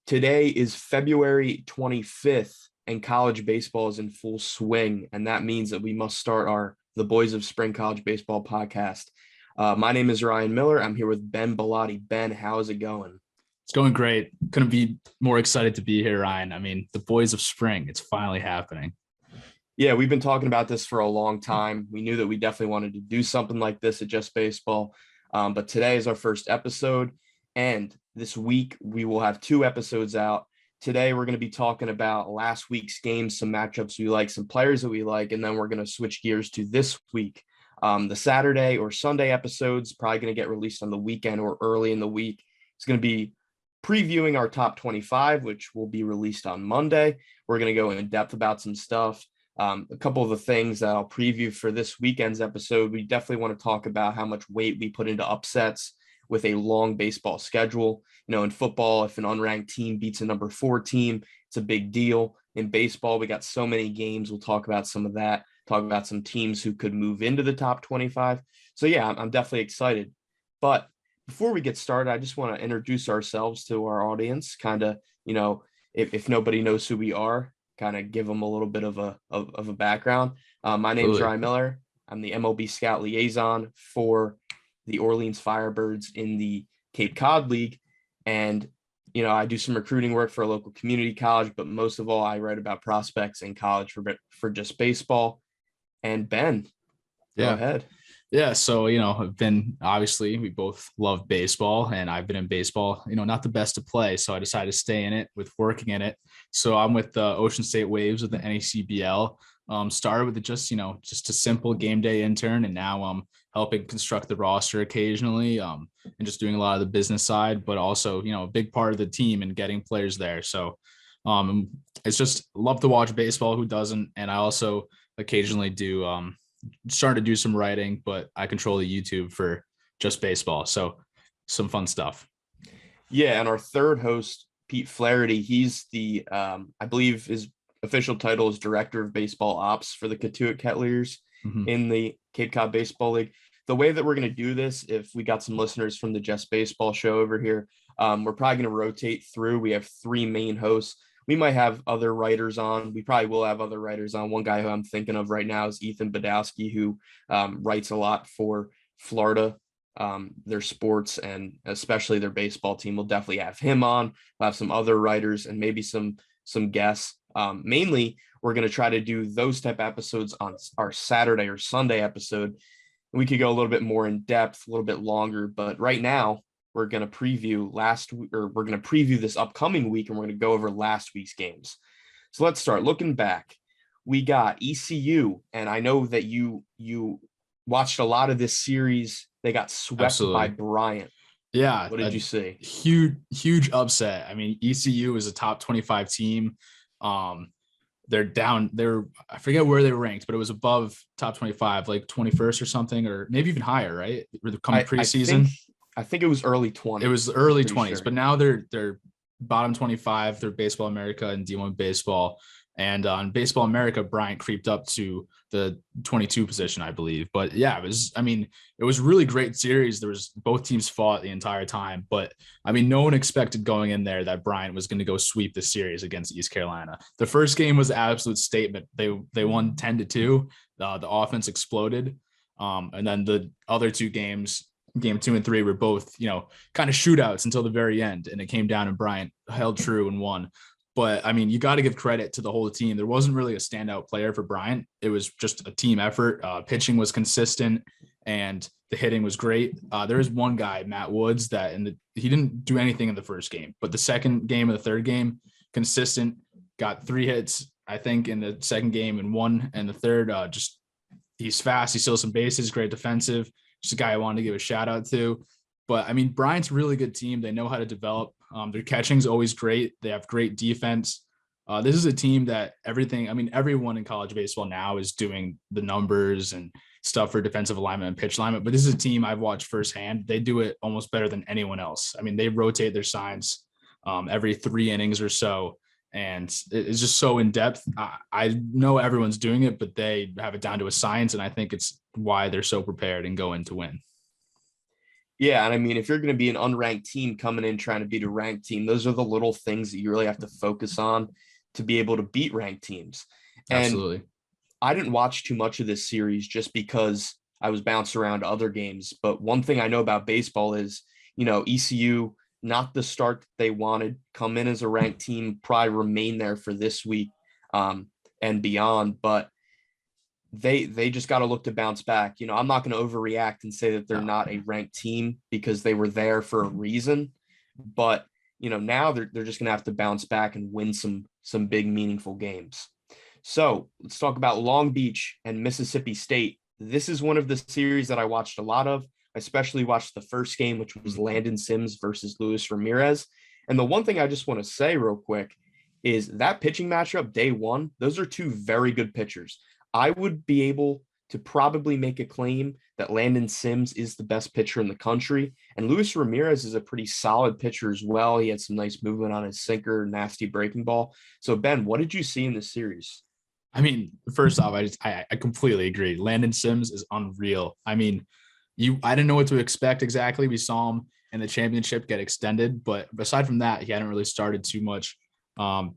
Today is February 25th, and college baseball is in full swing, and that means that we must start our The Boys of Spring College Baseball podcast. My name is Ryan Miller. I'm here with Ben Bilotti. Ben, how's it going? It's going great. Couldn't be more excited to be here, Ryan. I mean, the Boys of Spring, it's finally happening. Yeah, we've been talking about this for a long time. We knew that we definitely wanted to do something like this at Just Baseball, but today is our first episode, and this week we will have two episodes out. Today we're going to be talking about last week's games, some matchups we like, some players that we like, and then we're going to switch gears to this week. The Saturday or Sunday episodes probably going to get released on the weekend or early in the week. It's going to be previewing our top 25, which will be released on Monday. We're going to go in depth about some stuff. A couple of the things that I'll preview for this weekend's episode, we definitely want to talk about how much weight we put into upsets with a long baseball schedule. You know, in football, if an unranked team beats a number 4 team, it's a big deal. In baseball, we got so many games. We'll talk about some of that, talk about some teams who could move into the top 25. So yeah, I'm definitely excited. But before we get started, I just want to introduce ourselves to our audience, kind of, you know, if nobody knows who we are, kind of give them a little bit of a background. My name is Ryan Miller. I'm the MLB Scout Liaison for the Orleans Firebirds in the Cape Cod League. And, you know, I do some recruiting work for a local community college, but most of all, I write about prospects in college for Just Baseball. And Ben, go ahead. Yeah. So, obviously we both love baseball, and I've been in baseball, not the best to play. So I decided to stay in it with working in it. So I'm with the Ocean State Waves with the NACBL. Started with just a simple game day intern, and now I'm helping construct the roster occasionally, and just doing a lot of the business side, but also, a big part of the team and getting players there. So it's just love to watch baseball. Who doesn't? And I also occasionally starting to do some writing, but I control the YouTube for Just Baseball. So some fun stuff. Yeah. And our third host, Pete Flaherty, he's the, I believe his official title is Director of Baseball Ops for the Catuit Kettleers in the Cape Cod Baseball League. The way that we're going to do this, if we got some listeners from the Just Baseball show over here, we're probably going to rotate through. We have 3 main hosts. We might have other writers on. We probably will have other writers on. One guy who I'm thinking of right now is Ethan Badowski, who writes a lot for Florida, their sports and especially their baseball team. We'll definitely have him on. We'll have some other writers and maybe some guests. Mainly, we're going to try to do those type episodes on our Saturday or Sunday episode. We could go a little bit more in depth, a little bit longer, but right now we're going to preview this upcoming week, and we're going to go over last week's games. So let's start looking back. We got ECU, and I know that you watched a lot of this series. They got swept by Bryant. Yeah. What did you see? Huge upset. I mean, ECU is a top 25 team. They're down. I forget where they ranked, but it was above top 25, like 21st or something, or maybe even higher, right? Coming preseason. I think it was early 20s. It was early 20s, sure. But now they're bottom 25. They're Baseball America and D1 Baseball. And on Baseball America, Bryant creeped up to the 22 position, I believe. But yeah, it was really great series. Both teams fought the entire time, but no one expected going in there that Bryant was going to go sweep the series against East Carolina. The first game was an absolute statement. They won 10-2. The offense exploded. And then the other 2 games, game 2 and 3, were both, kind of shootouts until the very end. And it came down and Bryant held true and won. But you got to give credit to the whole team. There wasn't really a standout player for Bryant. It was just a team effort. Pitching was consistent and the hitting was great. There is one guy, Matt Woods, he didn't do anything in the first game, but the second game and the third game, consistent, got 3 hits, I think, in the second game and 1 and the third. He's fast. He steals some bases, great defensive. Just a guy I wanted to give a shout out to. But Bryant's a really good team. They know how to develop. Their catching is always great. They have great defense. This is a team that everyone in college baseball now is doing the numbers and stuff for defensive alignment and pitch alignment. But this is a team I've watched firsthand. They do it almost better than anyone else. They rotate their signs every 3 innings or so. And it's just so in depth. I know everyone's doing it, but they have it down to a science. And I think it's why they're so prepared and go in to win. Yeah, and I mean, if you're going to be an unranked team coming in trying to beat a ranked team, those are the little things that you really have to focus on to be able to beat ranked teams. And Absolutely. I didn't watch too much of this series just because I was bounced around to other games. But one thing I know about baseball is, ECU, not the start that they wanted, come in as a ranked team, probably remain there for this week and beyond. But they just got to look to bounce back. I'm not going to overreact and say that they're not a ranked team because they were there for a reason. But, now they're just going to have to bounce back and win some big, meaningful games. So let's talk about Long Beach and Mississippi State. This is one of the series that I watched a lot of. I especially watched the first game, which was Landon Sims versus Luis Ramirez. And the one thing I just want to say real quick is that pitching matchup day one, those are two very good pitchers. I would be able to probably make a claim that Landon Sims is the best pitcher in the country. And Luis Ramirez is a pretty solid pitcher as well. He had some nice movement on his sinker, nasty breaking ball. So, Ben, what did you see in this series? I mean, first off, I completely agree. Landon Sims is unreal. I mean, I didn't know what to expect exactly. We saw him in the championship get extended, but aside from that, he hadn't really started too much.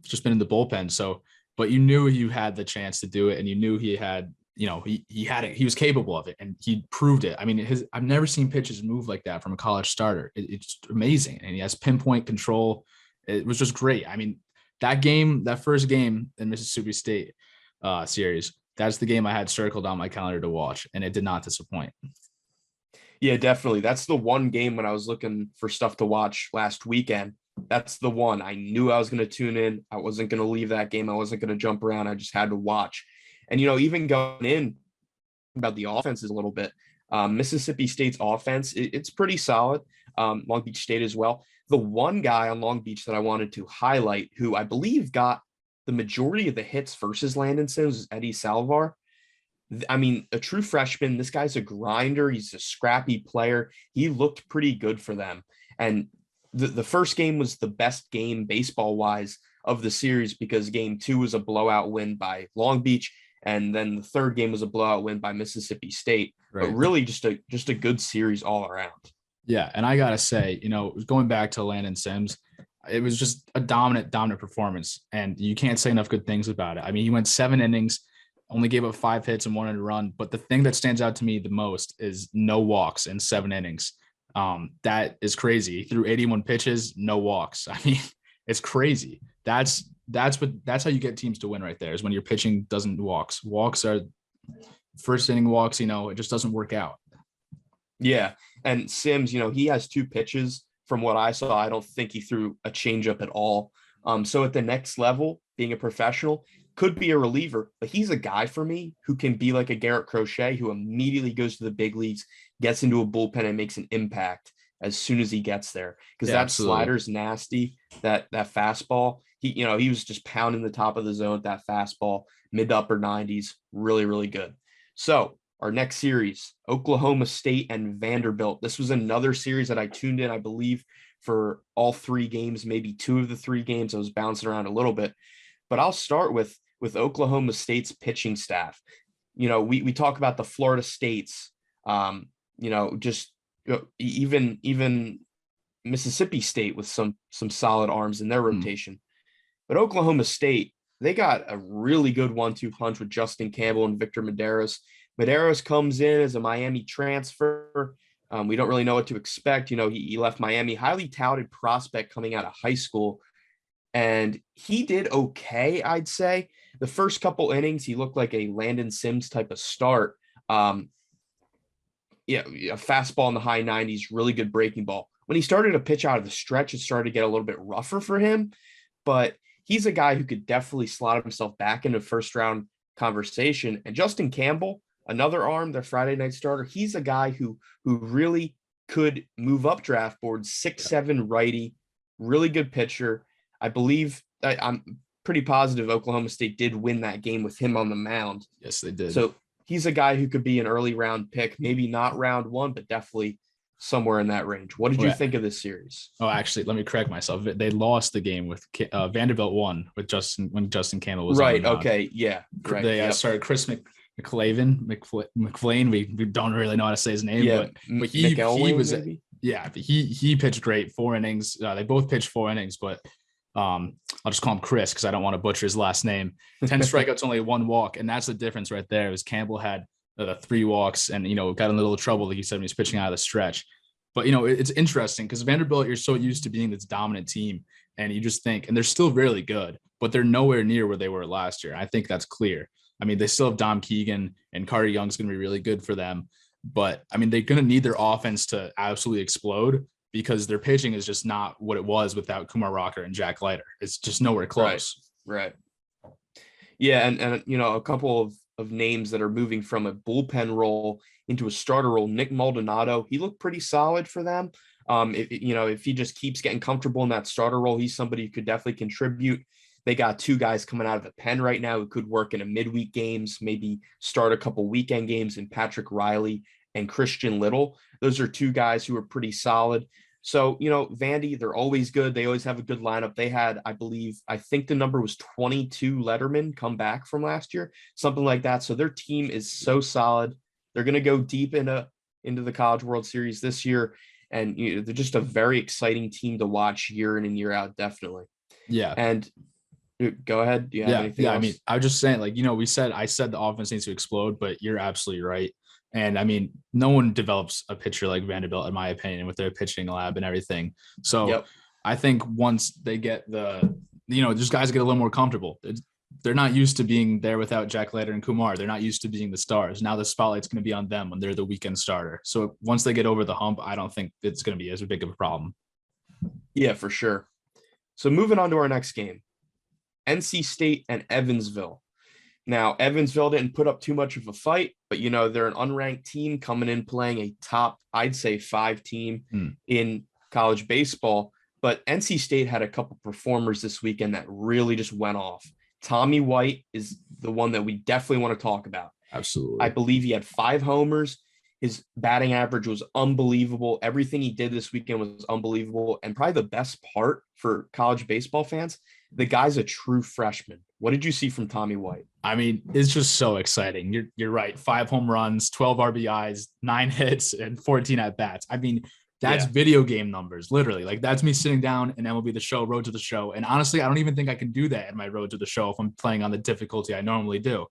Just been in the bullpen. So, but you knew you had the chance to do it, and you knew he had, he had it. He was capable of it, and he proved it. I mean, I've never seen pitches move like that from a college starter. It's amazing, and he has pinpoint control. It was just great. I mean, that first game in Mississippi State series, that's the game I had circled on my calendar to watch, and it did not disappoint. Yeah, definitely. That's the one game when I was looking for stuff to watch last weekend. That's the one. I knew I was going to tune in. I wasn't going to leave that game. I wasn't going to jump around. I just had to watch. And, even going in about the offenses a little bit, Mississippi State's offense, it's pretty solid. Long Beach State as well. The one guy on Long Beach that I wanted to highlight, who I believe got the majority of the hits versus Landon Sims, is Eddie Salvar. I mean, a true freshman. This guy's a grinder. He's a scrappy player. He looked pretty good for them. And the first game was the best game baseball-wise of the series because game 2 was a blowout win by Long Beach, and then the third game was a blowout win by Mississippi State. Right. But really just a good series all around. Yeah, and I got to say, going back to Landon Sims, it was just a dominant performance, and you can't say enough good things about it. I mean, he went 7 innings, only gave up 5 hits and 1 earned run. But the thing that stands out to me the most is no walks in 7 innings. That is crazy. He threw 81 pitches, no walks. I mean, it's crazy. That's how you get teams to win right there, is when your pitching doesn't walks. Walks are first inning walks, it just doesn't work out. Yeah. And Sims, he has 2 pitches. From what I saw, I don't think he threw a changeup at all. So at the next level, being a professional, could be a reliever, but he's a guy for me who can be like a Garrett Crochet, who immediately goes to the big leagues, gets into a bullpen, and makes an impact as soon as he gets there. Because that slider's nasty. That fastball, he was just pounding the top of the zone with that fastball, mid to upper 90s, really, really good. So our next series, Oklahoma State and Vanderbilt. This was another series that I tuned in, I believe, for all 3 games, maybe 2 of the 3 games. I was bouncing around a little bit, but I'll start with Oklahoma State's pitching staff. We talk about the Florida States, even Mississippi State with some solid arms in their rotation. But Oklahoma State, they got a really good 1-2 punch with Justin Campbell and Victor Medeiros. Medeiros comes in as a Miami transfer. We don't really know what to expect. He left Miami, highly touted prospect coming out of high school. And he did okay, I'd say. The first couple innings, he looked like a Landon Sims type of start. A fastball in the high 90s, really good breaking ball. When he started to pitch out of the stretch, it started to get a little bit rougher for him. But he's a guy who could definitely slot himself back into first-round conversation. And Justin Campbell, another arm, their Friday night starter, he's a guy who really could move up draft boards, 6'7" righty, really good pitcher. I believe I'm pretty positive Oklahoma State did win that game with him on the mound. Yes, they did. So he's a guy who could be an early round pick, maybe not round 1, but definitely somewhere in that range. What did you think of this series? Oh, actually, let me correct myself. They lost the game with Vanderbilt won with when Justin Campbell was right. On the mound. Okay. Yeah. Right. They started Chris McClain. We don't really know how to say his name, yeah, but he was maybe? Yeah, he pitched great, 4 innings. They both pitched 4 innings, but I'll just call him Chris because I don't want to butcher his last name. 10 strikeouts, only 1 walk, and that's the difference right there. Is Campbell had the 3 walks and got in a little trouble, like you said, when he's pitching out of the stretch. But it's interesting because Vanderbilt, you're so used to being this dominant team, and you just think, and they're still really good, but they're nowhere near where they were last year. I think that's clear. I mean, they still have Dom Keegan, and Carter Young's going to be really good for them. But I mean, they're going to need their offense to absolutely explode because their pitching is just not what it was without Kumar Rocker and Jack Leiter. It's just nowhere close. Right. Yeah. And a couple of names that are moving from a bullpen role into a starter role. Nick Maldonado, he looked pretty solid for them. If he just keeps getting comfortable in that starter role, he's somebody who could definitely contribute. They got 2 guys coming out of the pen right now who could work in a midweek games, maybe start a couple weekend games, in Patrick Riley and Christian Little. Those are 2 guys who are pretty solid. So, Vandy, they're always good. They always have a good lineup. They had, I think the number was 22 Letterman come back from last year, something like that. So their team is so solid. They're going to go deep into the College World Series this year. And they're just a very exciting team to watch year in and year out, definitely. Yeah. And go ahead. Do you have anything else? I mean, I was just saying, I said the offense needs to explode, but you're absolutely right. And I mean, no one develops a pitcher like Vanderbilt, in my opinion, with their pitching lab and everything. So I think once they get just guys get a little more comfortable. They're not used to being there without Jack Leiter and Kumar. They're not used to being the stars. Now the spotlight's going to be on them when they're the weekend starter. So once they get over the hump, I don't think it's going to be as big of a problem. Yeah, for sure. So moving on to our next game. NC State and Evansville. Now, Evansville didn't put up too much of a fight, but, they're an unranked team coming in playing a top, I'd say, 5 team in college baseball. But NC State had a couple performers this weekend that really just went off. Tommy White is the one that we definitely want to talk about. Absolutely. I believe he had 5 homers. His batting average was unbelievable. Everything he did this weekend was unbelievable. And probably the best part for college baseball fans, the guy's a true freshman. What did you see from Tommy White? I mean, it's just so exciting. You're right. 5 home runs, 12 RBIs, 9 hits, and 14 at bats. I mean, that's video game numbers, literally. Like, that's me sitting down in MLB The Show, Road to the Show. And honestly, I don't even think I can do that in my Road to the Show if I'm playing on the difficulty I normally do.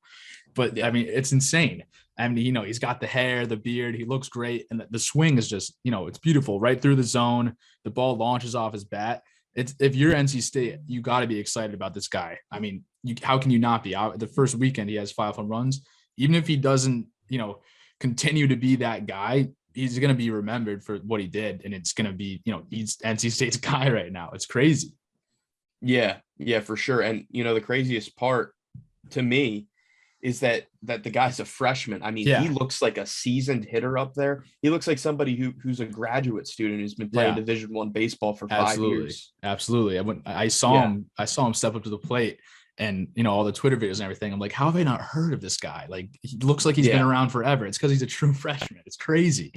But I mean, it's insane. I mean, he's got the hair, the beard, he looks great. And the swing is just, it's beautiful, right through the zone. The ball launches off his bat. If you're NC State, you got to be excited about this guy. I mean, how can you not be? The first weekend, he has 5 home runs. Even if he doesn't, continue to be that guy, he's going to be remembered for what he did. And it's going to be, he's NC State's guy right now. It's crazy. Yeah, for sure. And, the craziest part to me is that the guy's a freshman. I mean, he looks like a seasoned hitter up there. He looks like somebody who's a graduate student who's been playing Division I baseball for 5 years. Absolutely. I saw him step up to the plate and, all the Twitter videos and everything. I'm like, how have I not heard of this guy? Like, he looks like he's been around forever. It's because he's a true freshman. It's crazy.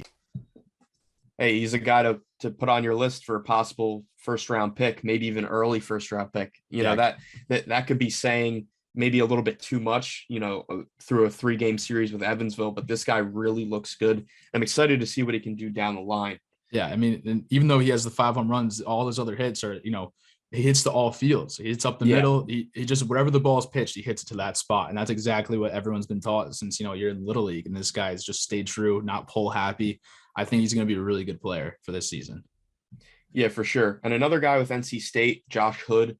Hey, he's a guy to put on your list for a possible first-round pick, maybe even early first-round pick. That could be saying maybe a little bit too much, through a 3-game series with Evansville, but this guy really looks good. I'm excited to see what he can do down the line. Yeah. I mean, and even though he has the 5 home runs, all his other hits are, he hits to all fields. He hits up the middle. He just, wherever the ball is pitched, he hits it to that spot. And that's exactly what everyone's been taught since, you're in Little League. And this guy's just stayed true, not pull happy. I think he's going to be a really good player for this season. Yeah, for sure. And another guy with NC State, Josh Hood,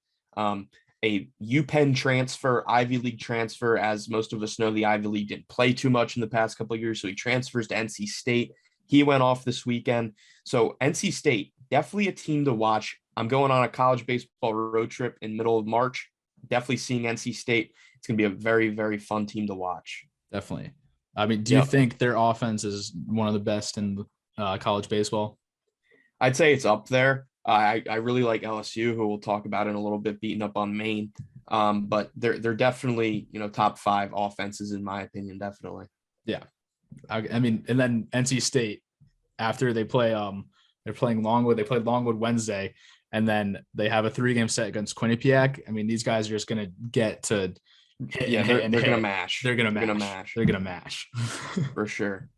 a UPenn transfer, Ivy League transfer. As most of us know, the Ivy League didn't play too much in the past couple of years, so he transfers to NC State. He went off this weekend. So NC State, definitely a team to watch. I'm going on a college baseball road trip in middle of March. Definitely seeing NC State. It's going to be a very, very fun team to watch. Definitely. I mean, do you think their offense is one of the best in college baseball? I'd say it's up there. I really like LSU, who we'll talk about in a little bit, beating up on Maine. But they're definitely, top 5 offenses, in my opinion, definitely. Yeah. I mean, and then NC State, after they play, they're playing Longwood. They played Longwood Wednesday, and then they have a 3-game set against Quinnipiac. I mean, these guys are just going to get to hit. Yeah, they're going to mash. They're going to mash. For sure.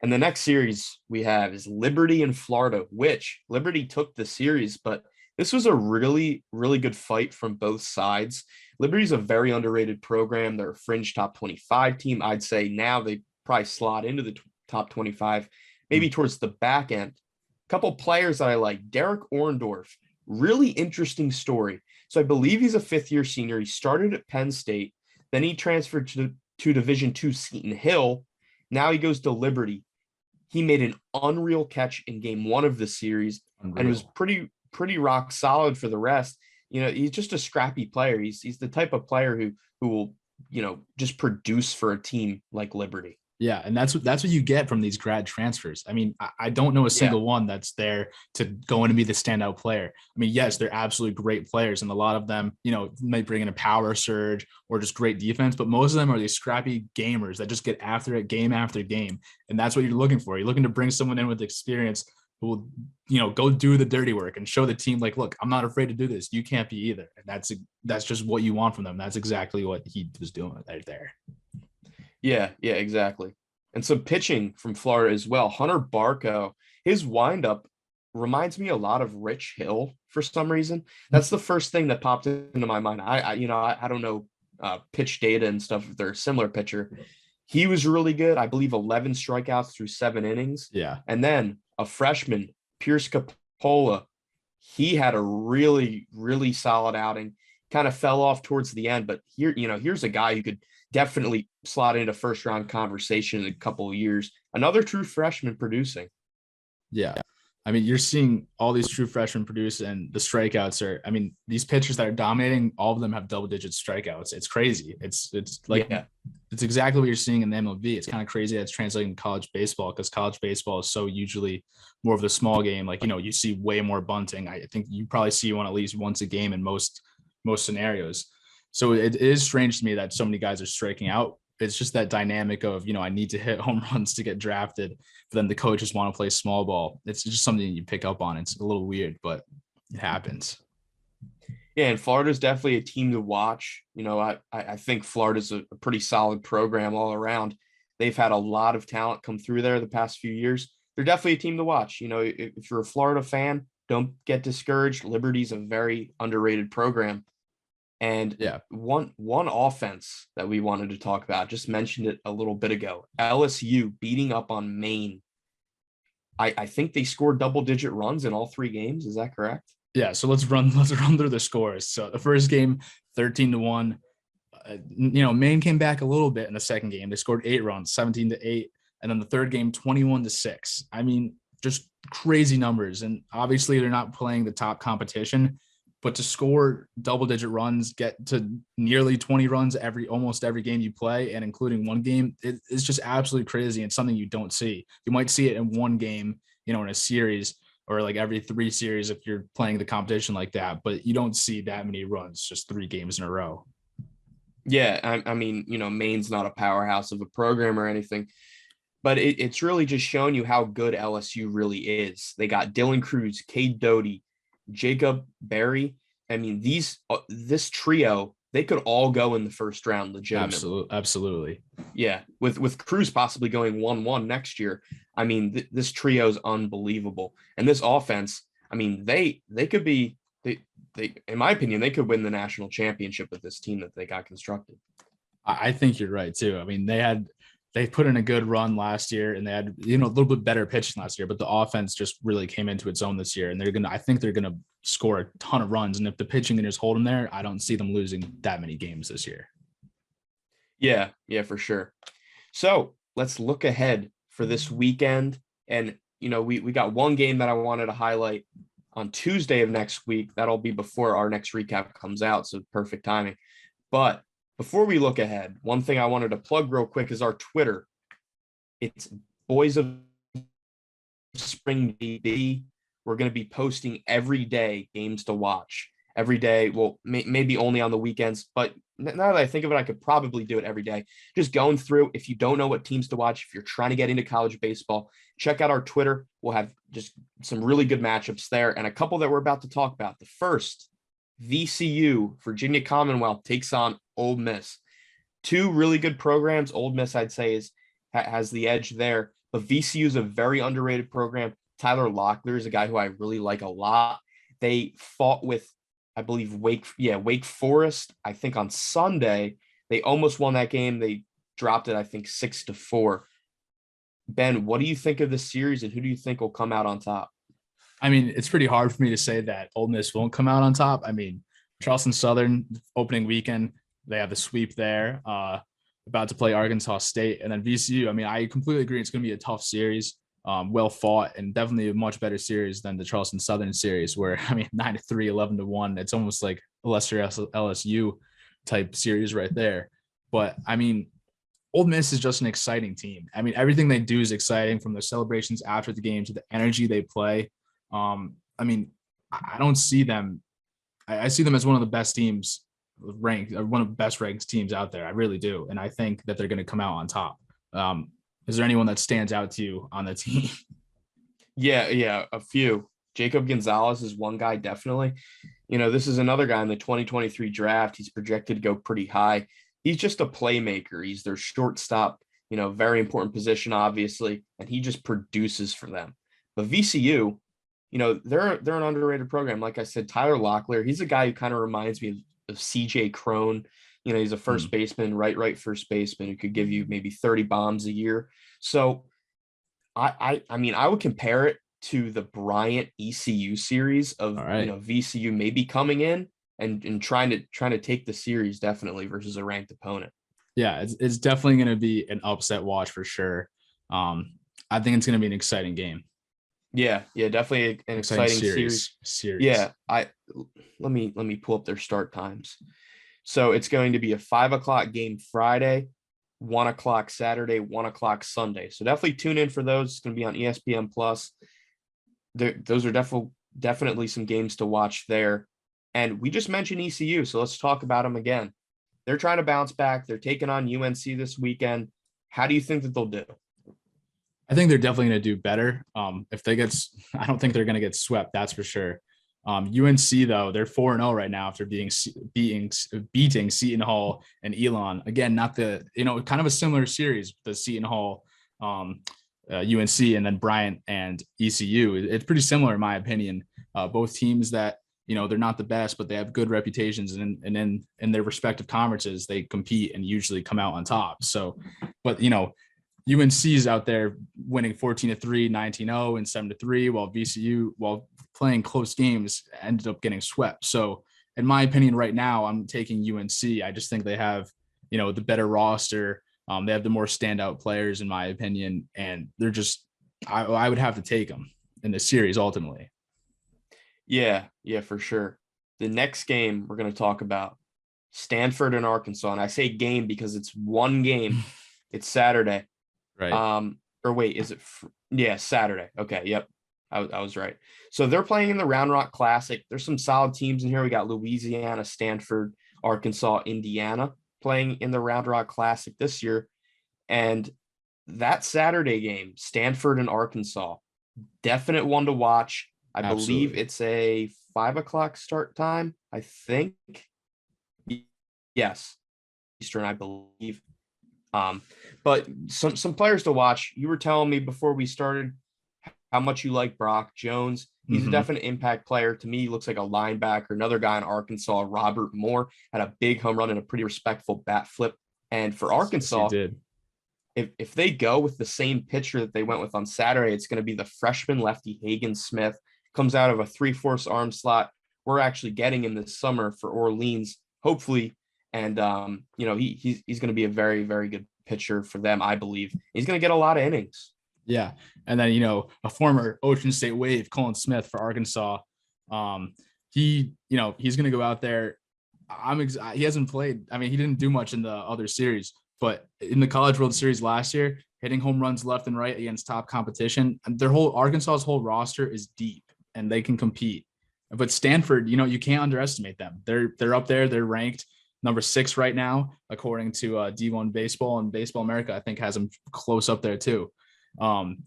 And the next series we have is Liberty and Florida, which Liberty took the series, but this was a really, really good fight from both sides. Liberty's a very underrated program. They're a fringe top 25 team. I'd say now they probably slot into the top 25, maybe towards the back end. A couple players that I like. Derek Orendorf, really interesting story. So I believe he's a fifth-year senior. He started at Penn State. Then he transferred to Division II Seton Hill. Now he goes to Liberty. He made an unreal catch in game 1 of the series and was pretty rock solid for the rest. He's just a scrappy player. He's the type of player who will, just produce for a team like Liberty. Yeah, and that's what you get from these grad transfers. I mean, I don't know a single one that's there to go in and be the standout player. I mean, yes, they're absolutely great players, and a lot of them, might bring in a power surge or just great defense, but most of them are these scrappy gamers that just get after it game after game, and that's what you're looking for. You're looking to bring someone in with experience who will, go do the dirty work and show the team, like, look, I'm not afraid to do this. You can't be either. And that's just what you want from them. That's exactly what he was doing right there. Yeah, exactly. And some pitching from Florida as well. Hunter Barco, his windup reminds me a lot of Rich Hill for some reason. That's the first thing that popped into my mind. I don't know pitch data and stuff if they're a similar pitcher. He was really good. I believe 11 strikeouts through 7 innings. Yeah. And then a freshman, Pierce Capola, he had a really, really solid outing. Kind of fell off towards the end, but here's a guy who could definitely slot into first round conversation in a couple of years. Another true freshman producing. Yeah. I mean, you're seeing all these true freshmen produce, and the strikeouts are, I mean, these pitchers that are dominating, all of them have double-digit strikeouts. It's crazy. It's like, It's exactly what you're seeing in the MLB. It's kind of crazy that it's translating to college baseball, because college baseball is so usually more of the small game. Like, you see way more bunting. I think you probably see one at least once a game in most scenarios. So it is strange to me that so many guys are striking out. It's just that dynamic of, I need to hit home runs to get drafted. But then the coaches want to play small ball. It's just something you pick up on. It's a little weird, but it happens. Yeah, and Florida's definitely a team to watch. I think Florida's a pretty solid program all around. They've had a lot of talent come through there the past few years. They're definitely a team to watch. If you're a Florida fan, don't get discouraged. Liberty's a very underrated program. And one offense that we wanted to talk about, just mentioned it a little bit ago, LSU beating up on Maine. I think they scored double-digit runs in all 3 games. Is that correct? Yeah. So let's run through the scores. So the first game, 13-1. Maine came back a little bit in the second game. They scored 8 runs, 17-8, and then the third game, 21-6. I mean, just crazy numbers. And obviously, they're not playing the top competition. But to score double-digit runs, get to nearly 20 runs almost every game you play, and including one game, it's just absolutely crazy and something you don't see. You might see it in one game, in a series, or like every 3 series if you're playing the competition like that. But you don't see that many runs just 3 games in a row. Yeah, I mean, Maine's not a powerhouse of a program or anything, but it's really just showing you how good LSU really is. They got Dylan Cruz, Cade Doty, Jacob Berry. I mean, this trio, they could all go in the first round legitimately. Absolutely. Yeah, with Cruz possibly going 1-1 next year. I mean, this trio is unbelievable. And this offense, I mean, they could be they in my opinion, they could win the national championship with this team that they got constructed. I think you're right too. I mean, they put in a good run last year, and they had, a little bit better pitching last year, but the offense just really came into its own this year, and I think they're going to score a ton of runs. And if the pitching can just hold them there, I don't see them losing that many games this year. Yeah, for sure. So let's look ahead for this weekend. And, we got one game that I wanted to highlight on Tuesday of next week. That'll be before our next recap comes out. So perfect timing. But before we look ahead, one thing I wanted to plug real quick is our Twitter. It's Boys of Spring DB. We're going to be posting every day games to watch. Every day, well, maybe only on the weekends, but now that I think of it, I could probably do it every day. Just going through, if you don't know what teams to watch, if you're trying to get into college baseball, check out our Twitter. We'll have just some really good matchups there, and a couple that we're about to talk about. The first, VCU, Virginia Commonwealth, takes on Ole Miss. 2 really good programs. Ole Miss, I'd say, has the edge there. but VCU is a very underrated program. Tyler Locklear is a guy who I really like a lot. They fought with, I believe, Wake Forest, I think on Sunday. They almost won that game. They dropped it, I think, 6-4. Ben, what do you think of the series, and who do you think will come out on top? I mean, it's pretty hard for me to say that Ole Miss won't come out on top. I mean, Charleston Southern opening weekend, they have the sweep there, about to play Arkansas State, and then VCU. I mean, I completely agree. It's going to be a tough series, well fought, and definitely a much better series than the Charleston Southern series, where, I mean, 9-3, 11-1. It's almost like a lesser LSU type series right there. But I mean, Ole Miss is just an exciting team. I mean, everything they do is exciting, from the celebrations after the game to the energy they play. I mean, I don't see them. I see them as one of the best teams ranked, or one of the best ranked teams out there. I really do. And I think that they're going to come out on top. Is there anyone that stands out to you on the team? Yeah, a few. Jacob Gonzalez is one guy, definitely. This is another guy in the 2023 draft. He's projected to go pretty high. He's just a playmaker. He's their shortstop, very important position, obviously, and he just produces for them. But VCU, they're an underrated program. Like I said, Tyler Locklear, he's a guy who kind of reminds me of CJ Crone. He's a first baseman, right first baseman, who could give you maybe 30 bombs a year. So I mean, I would compare it to the Bryant ECU series of, VCU maybe coming in and trying to take the series, definitely, versus a ranked opponent. Yeah, it's definitely going to be an upset watch for sure. I think it's going to be an exciting game. Yeah, definitely an exciting series. Yeah, let me pull up their start times. So it's going to be a 5:00 game Friday, 1:00 Saturday, 1:00 Sunday. So definitely tune in for those. It's going to be on ESPN Plus. Those are definitely some games to watch there. And we just mentioned ECU, so let's talk about them again. They're trying to bounce back. They're taking on UNC this weekend. How do you think that they'll do? I think they're definitely going to do better. I don't think they're going to get swept. That's for sure. UNC though, they're 4-0 right now after beating Seton Hall and Elon. Again, not kind of a similar series, the Seton Hall, UNC, and then Bryant and ECU. It's pretty similar in my opinion. Both teams that, they're not the best, but they have good reputations, and in their respective conferences, they compete and usually come out on top. So, but UNC's out there winning 14-3, 19-0, and 7-3, while VCU, while playing close games, ended up getting swept. So, in my opinion, right now, I'm taking UNC. I just think they have, the better roster. They have the more standout players, in my opinion, and they're just. I would have to take them in the series ultimately. Yeah, for sure. The next game we're going to talk about, Stanford and Arkansas, and I say game because it's one game. It's Saturday. Right. Or wait, is it? Saturday. Okay. Yep. I was right. So they're playing in the Round Rock Classic. There's some solid teams in here. We got Louisiana, Stanford, Arkansas, Indiana playing in the Round Rock Classic this year. And that Saturday game, Stanford and Arkansas, definite one to watch. I believe it's a 5:00 start time, I think. Yes. Eastern, I believe. But some players to watch. You were telling me before we started how much you like Brock Jones. He's a definite impact player. To me, he looks like a linebacker. Another guy in Arkansas, Robert Moore, had a big home run and a pretty respectful bat flip. And for Arkansas, if they go with the same pitcher that they went with on Saturday, it's going to be the freshman lefty Hagen Smith. Comes out of a 3/4 arm slot. We're actually getting him this summer for Orleans, hopefully. And, he's going to be a very, very good pitcher for them, I believe. He's going to get a lot of innings. Yeah. And then, a former Ocean State Wave, Colin Smith for Arkansas. He's going to go out there. He hasn't played. I mean, he didn't do much in the other series, but in the College World Series last year, hitting home runs left and right against top competition. Arkansas's whole roster is deep and they can compete. But Stanford, you can't underestimate them. They're up there. They're ranked number 6 right now, according to D1 Baseball, and Baseball America, I think, has them close up there too.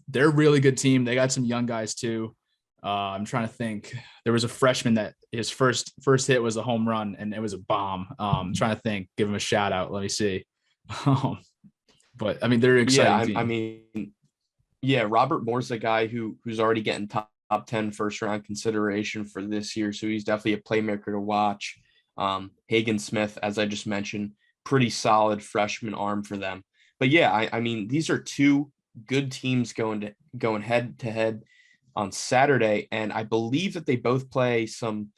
They're a really good team. They got some young guys too. I'm trying to think. There was a freshman that his first hit was a home run, and it was a bomb. I'm trying to think. Give him a shout out. Let me see. But I mean, they're exciting. I mean, Yeah, Robert Moore's a guy who's already getting top 10 first round consideration for this year. So he's definitely a playmaker to watch. Hagen Smith, as I just mentioned, pretty solid freshman arm for them. But yeah, I mean, these are two good teams going head to head on Saturday. And I believe that they both play some,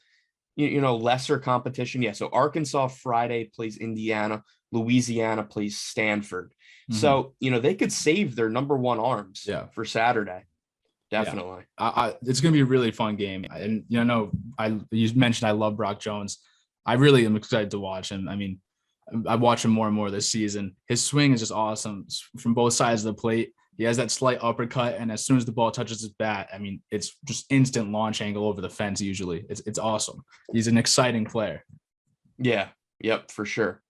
lesser competition. Yeah. So Arkansas Friday plays Indiana, Louisiana plays Stanford. So, they could save their number one arms for Saturday. Definitely. Yeah. It's going to be a really fun game. And, you mentioned I love Brock Jones. I really am excited to watch him. I mean, I watch him more and more this season. His swing is just awesome from both sides of the plate. He has that slight uppercut, and as soon as the ball touches his bat, I mean, it's just instant launch angle over the fence usually. It's awesome. He's an exciting player. Yeah. Yep, for sure.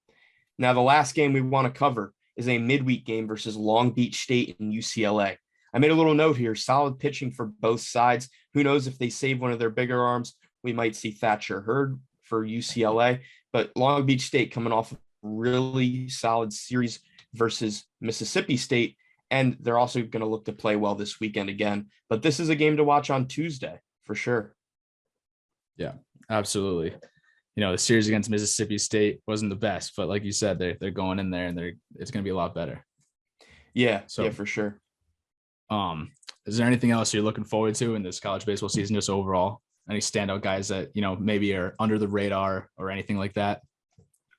Now, the last game we want to cover is a midweek game versus Long Beach State and UCLA. I made a little note here, solid pitching for both sides. Who knows if they save one of their bigger arms, we might see Thatcher Hurd for UCLA, but Long Beach State coming off a really solid series versus Mississippi State, and they're also going to look to play well this weekend again. But this is a game to watch on Tuesday for sure. Yeah, absolutely. The series against Mississippi State wasn't the best, but like you said, they're going in there and it's going to be a lot better. Yeah, for sure. Is there anything else you're looking forward to in this college baseball season, just overall? Any standout guys that, maybe are under the radar or anything like that?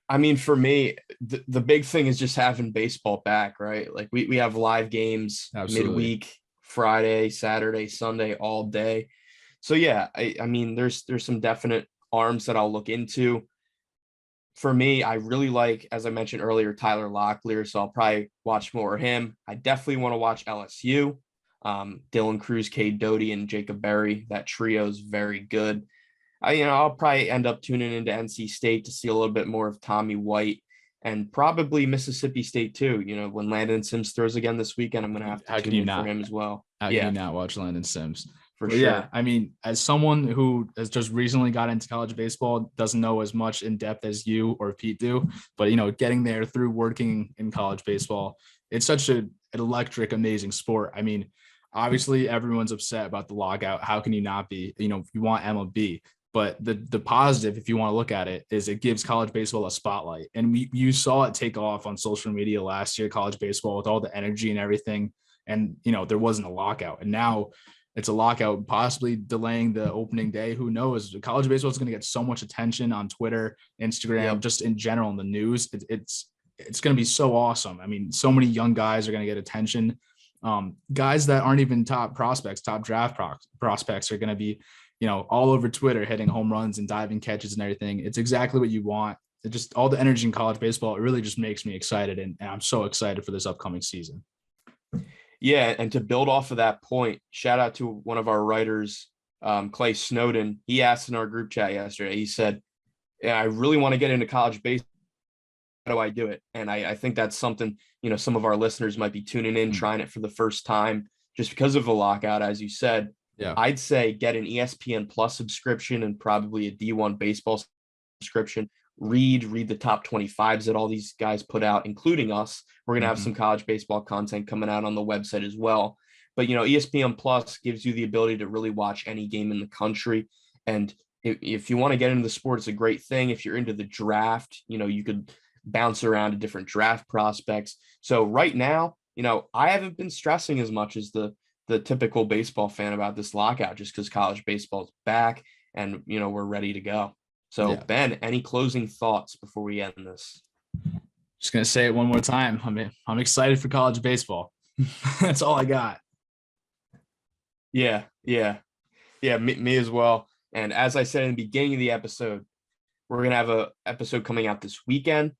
I mean, for me, the big thing is just having baseball back, right? Like we have live games midweek, Friday, Saturday, Sunday, all day. So yeah, I mean, there's some definite arms that I'll look into. For me, I really like, as I mentioned earlier, Tyler Locklear, so I'll probably watch more of him. I definitely want to watch LSU. Dylan Cruz, Cade Doty, and Jacob Berry. That trio is very good. I'll probably end up tuning into NC State to see a little bit more of Tommy White and probably Mississippi State too. When Landon Sims throws again this weekend, I'm going to have to tune in for him as well. How can you not watch Landon Sims? For sure. Yeah, I mean, as someone who has just recently got into college baseball, doesn't know as much in depth as you or Pete do, but getting there through working in college baseball, it's such an electric, amazing sport. I mean, obviously everyone's upset about the lockout. How can you not be? You want MLB, but the positive, if you want to look at it, is it gives college baseball a spotlight, and you saw it take off on social media last year, college baseball, with all the energy and everything, and there wasn't a lockout, and now it's a lockout, possibly delaying the opening day. Who knows? College baseball is going to get so much attention on Twitter, Instagram, just in general in the news. It's going to be so awesome. I mean, so many young guys are going to get attention. Guys that aren't even top prospects, top draft prospects are going to be, all over Twitter, hitting home runs and diving catches and everything. It's exactly what you want. It just, all the energy in college baseball, it really just makes me excited. And I'm so excited for this upcoming season. Yeah, and to build off of that point, shout out to one of our writers, Clay Snowden. He asked in our group chat yesterday, he said, yeah, I really want to get into college baseball. How do I do it? And I think that's something, some of our listeners might be tuning in, trying it for the first time just because of the lockout, as you said. Yeah, I'd say get an ESPN Plus subscription and probably a D1 baseball subscription. Read the top 25s that all these guys put out, including us. We're going to have some college baseball content coming out on the website as well. But, ESPN Plus gives you the ability to really watch any game in the country. And if you want to get into the sport, it's a great thing. If you're into the draft, you could bounce around to different draft prospects. So right now, I haven't been stressing as much as the typical baseball fan about this lockout, just because college baseball is back and, we're ready to go. So yeah. Ben, any closing thoughts before we end this? Just going to say it one more time. I'm excited for college baseball. That's all I got. Yeah. Me as well. And as I said in the beginning of the episode, we're going to have an episode coming out this weekend.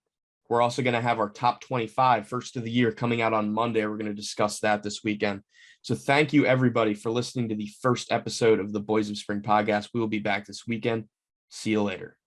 We're also going to have our top 25 first of the year coming out on Monday. We're going to discuss that this weekend. So thank you, everybody, for listening to the first episode of the Boys of Spring podcast. We will be back this weekend. See you later.